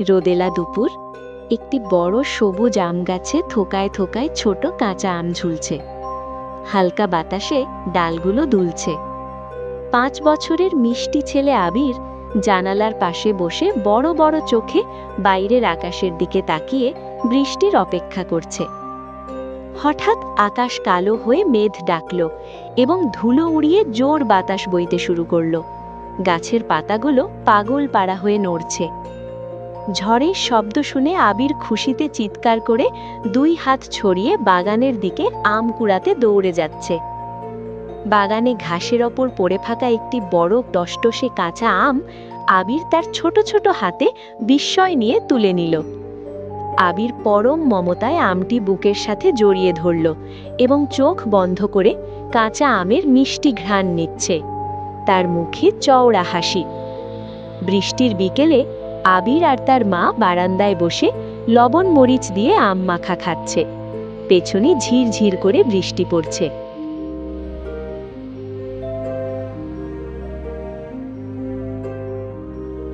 রোদেলা দুপুর, একটি বড় সবুজ আম গাছে থোকায় থোকায় ছোট কাঁচা আম ঝুলছে। হালকা বাতাসে ডালগুলো দুলছে। 5 বছরের মিষ্টি ছেলে আবির জানালার পাশে বসে বড় বড় চোখে বাইরের আকাশের দিকে তাকিয়ে বৃষ্টির অপেক্ষা করছে। হঠাৎ আকাশ কালো হয়ে মেঘ ডাকল এবং ধুলো উড়িয়ে জোর বাতাস বইতে শুরু করলো। গাছের পাতাগুলো পাগল পাড়া হয়ে নড়ছে। ঝড়ের শব্দ শুনে আবির খুশিতে চিৎকার করে 2 হাত ছড়িয়ে বাগানের দিকে আম কুড়াতে দৌড়ে যাচ্ছে। বাগানে ঘাসের ওপর পড়ে থাকা একটি বড় টসটসে কাঁচা আম আবির তার ছোট ছোট হাতে বিস্ময় নিয়ে তুলে নিল। আবির পরম মমতায় আমটি বুকের সাথে জড়িয়ে ধরল এবং চোখ বন্ধ করে কাঁচা আমের মিষ্টি ঘ্রাণ নিচ্ছে। তার মুখে চওড়া হাসি। বৃষ্টির বিকেলে আবির আর তার মা বারান্দায় বসে লবণ মরিচ দিয়ে আম মাখা খাচ্ছে। পেছনে ঝিরঝির করে বৃষ্টি পড়ছে।